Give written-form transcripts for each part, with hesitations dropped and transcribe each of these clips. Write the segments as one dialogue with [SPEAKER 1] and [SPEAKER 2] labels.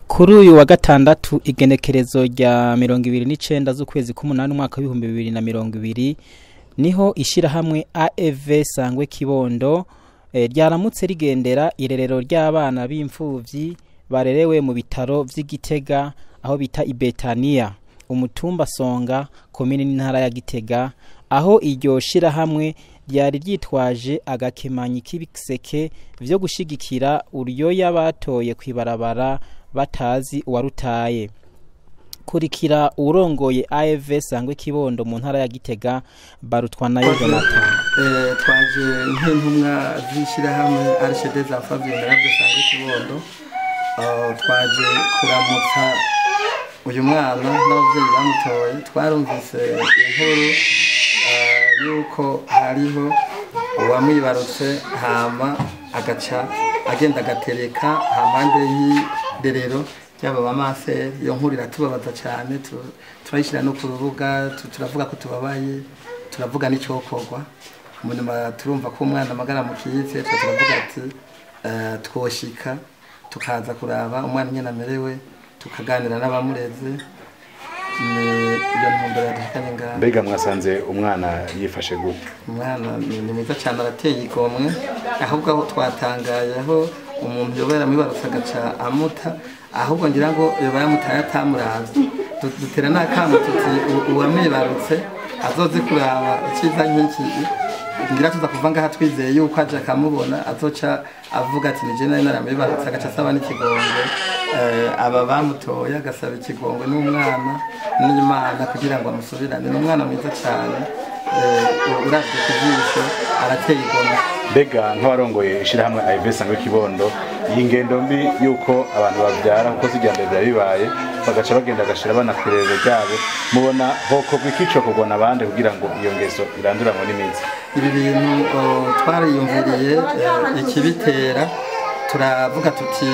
[SPEAKER 1] Kuri uyu wa gatandatu igenekerezo rya 29 z'ukwezi k'umunani umwaka wa 2020 niho ishirahamwe AEV-Sangwe Kibondo ryaramutse rigendera irerero ry'abana b'imfuvyi barerewe mu bitaro vy'Igitega aho bita Ibetania umutumba Songa komine n'intara ya Gitega aho iryo shirahamwe ryari ryitwaje agakemanyi k'ibiseke vyo gushigikira ruyoya batoye kw'ibarabara batazi uwarutaye. Kurikira urongoye AEV-Sangwe Kibondo mu ntara ya Gitega barutwanayo Jonathan.
[SPEAKER 2] Twaje nk'intumwa z'ishirahamwe Archede za Fabien Sangwe Kibondo twaje kuramutsa uyu mwana n'abavyeyi bamutoye. Twarumvise inkuru yuko hariho uwamwibarutse hama agaca agenda agatereka hampande y'irerero ry'aba bamase. Iyo nkuru iratubabaza cyane, turayishira no ku rubuga, turavuga ko tubabaye, turavuga n'icokorwa. Munyuma turumva ko umwana amagara mu kiyitse, turavuga ati twoshika tukaza kuraba umwana nyene amerewe, tukaganira n'abamureze. Iyo ntumbero yadukanye ngaho.
[SPEAKER 3] Mbega mwasanze umwana yifashe gute?
[SPEAKER 2] Umwana ni mwiza cyane, arateye igomwe, ahubwo aho twatangaye aho umuntu yobera mwibarutse agaca amuta, ahubwo ngira ngo yoba yamutaye atamuravye. Dutera n'akamo tuti uwamwibarutse azoze kuraba iciza nk'iki, ngira tuza kuva ngaha twizeye yuko aje akamubona azoca avuga ati nije nari naramwibarutse, agaca asaba n'ikigongo aba bamutoye, agasaba ikigongo n'umwana n'Imana kugira ngo amusubirane. N'umwana mwiza cyane, uravye kujisho arateye igomwe.
[SPEAKER 3] Mbega nk'abarongoye ishirahamwe AEV-Sangwe Kibondo y'ingendo mbi yuko abantu bavyara kuko siryambere bibaye bagaca bagenda agashira abana kurerero ryabo, mubona hoko bw'ikico kugwa nabande kugira ngo iyo ngeso iranduranwe n'imizi?
[SPEAKER 2] Ibi bintu twariyumviriye ikibitera, turavuga tuti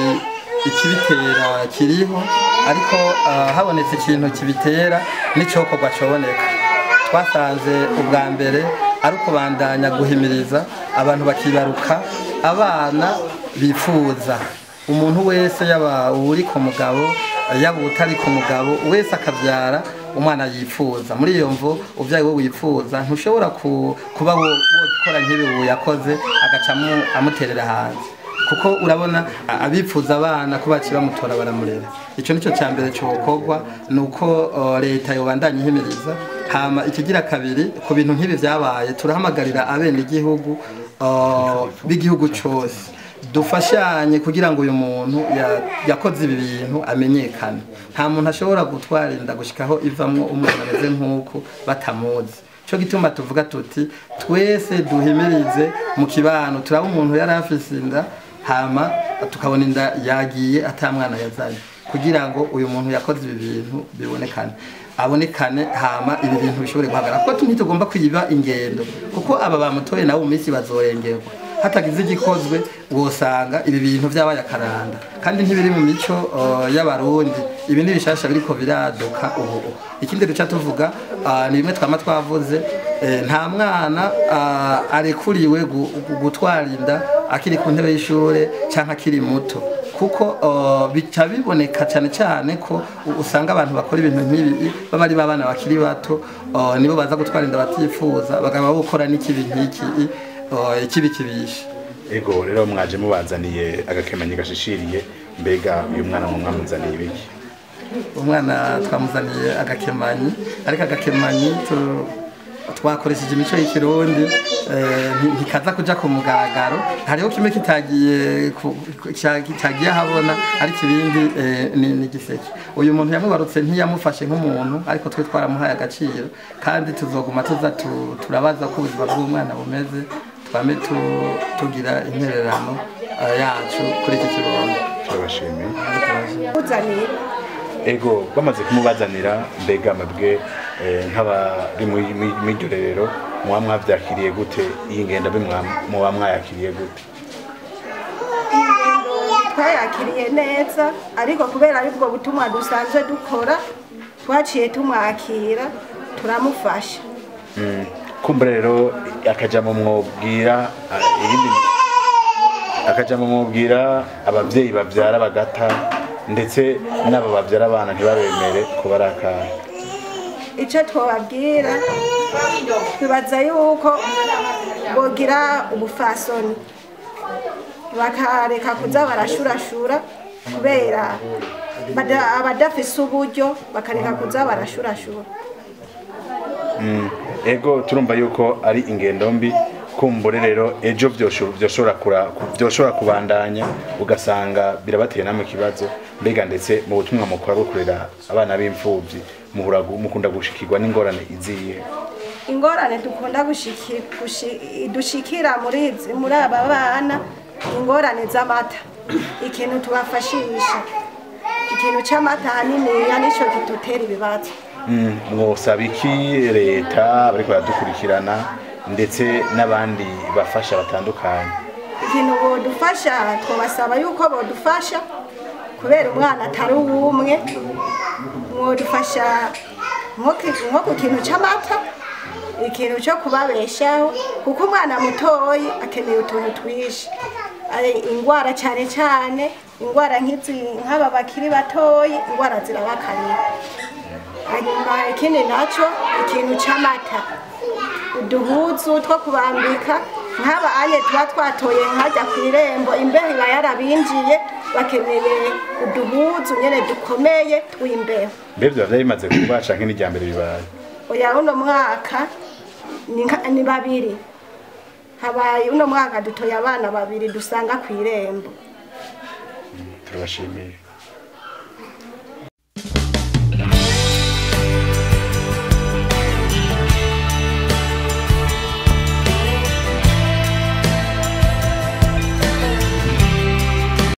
[SPEAKER 2] ikibitera kiriho, ariko habonetse ikintu kibitera n'icokorwa coboneka. Twasanze ubwa mbere ari ukubandanya guhimiriza abantu bakibaruka abana bifuza. Umuntu wese yaba uri ku mugabo yaba utari ku mugabo wese akavyara umwana yifuza. Muri iyo mvo uvyaye we wifuza ntushobora kuba wokora nk'ibi yakoze agaca amuterera hanze, kuko urabona abifuza abana ko baci bamutora baramurera. Ico nico cyambere cyokorwa, nuko leta yobandanya ihimiriza. Hama ikigira kabiri, ku bintu nk'ibi vyabaye turahamagarira abene igihugu b'igihugu cyose dufashanye kugira ngo uyu muntu yakoze ibi bintu amenyekane. Nta muntu ashobora gutwara inda gushikaho ivamwo umuntu ameze nk'uko batamuzi. Cyo gituma tuvuga tuti twese duhimirize mu kibano, turaba umuntu yari afise inda hama tukabona inda yagiye atamwana yazanye, kugira ngo uyu muntu yakoze ibi bintu abonekane hama ibi bintu bishobore guhagarara. Kuko ntitugomba kwiba ingendo, kuko aba bamutoye nabo mu minsi bazorengerwa. Hatagize igikozwe wosanga ibi bintu vyabaye akaranda, kandi ntibiri mu mico y'abarundi. Ibi ni bishasha biriko biraduka ubu. Ikindi duca tuvuga ni bimwe twama twavuze, nta mwana arekuriwe gutwara inda akiri ku ntebe y'ishure canke akiri muto, kuko bica biboneka cyane cyane ko usanga abantu bakora ibintu nk'ibi baba ari babana bakiri bato, nibo baza gutwara inda batifuza, bagaba gukora n'ikibi nk'iki ikibikibisha.
[SPEAKER 3] Ego rero mwaje mubazaniye agakemanyi gashishiriye, mbega uyu mwana mwamuzaniye ibiki?
[SPEAKER 2] Umwana twamuzaniye agakemanyi, ariko agakemanyi twakoresheje imico y'ikirundi, ntikaza kuja ku mugaragaro. Hariho kimwe kitagiye habona, ariko ibindi ni giseke. Uyu muntu yamubarutse ntiyamufashe nk'umuntu, ariko twe twaramuhaye agaciro, kandi tuzoguma turabaza ko ubuzima bw'umwana bumeze, twame tugira intererano yacu kuri iki kibondo.
[SPEAKER 3] Turabashimiye. Ego bamaze kumubazanira, mbega mabwe nk'abari mw'iryo rero muba mwavyakiriye gute iyi ngendo muba mwayakiriye gute?
[SPEAKER 4] Twayakiriye neza ariko kubera aribwo butumwa dusanzwe dukora twaciye tumwakira turamufasha.
[SPEAKER 3] Kumbura rero akajambo mwobwira abavyeyi bavyara bagata ndetse n'abo bavyara abana ntibabemere kuba ari akahe?
[SPEAKER 4] Ico twababwira twibaza yuko bogira ubufasoni bakareka kuza barashurashura kubera abadafise uburyo bakareka kuza barashurashura.
[SPEAKER 3] Ego turumva yuko ari ingendo mbi, kumbure rero ejo vyoshobora kubandanya ugasanga birabateye namwe ikibazo. Mbega ndetse mu butumwa mukora bwo kurera abana b'imfuvyi mukunda gushikirwa n'ingorane iziye?
[SPEAKER 4] Ingorane dukunda dushikira muri aba bana ingorane z'amata. Ikintu tubafashisha ikintu c'amata hanini nico kitutera ibibazo.
[SPEAKER 3] Mwosaba iki leta bariko baradukurikirana ndetse n'abandi bafasha batandukanye?
[SPEAKER 4] Ikintu bodufasha twabasaba yuko bodufasha kubera umwana atari uwumwe, mwodufasha nko ku kintu c'amata, ikintu cyo kubabeshaho kuko umwana mutoyi akeneye utuntu twishi. Ingwara cyane cyane ingwara nk'aba bakiri batoyi ingwara zirabakanira. Hanyuma ikindi naco ikintu c'amata, uduhuzu two kubambika nk'aba anye tuba twatoye nkajya ku irembo imbeho iba yarabinjiye bakeneye uduhuzu nyene dukomeye tw'imbeho.
[SPEAKER 3] Mbevyo bimaze kuba canke n'ijyambere bibaye?
[SPEAKER 4] Oya uno mwaka ni babiri habaye, uno mwaka dutoye abana babiri dusanga ku irembo.
[SPEAKER 3] Turabashimiye.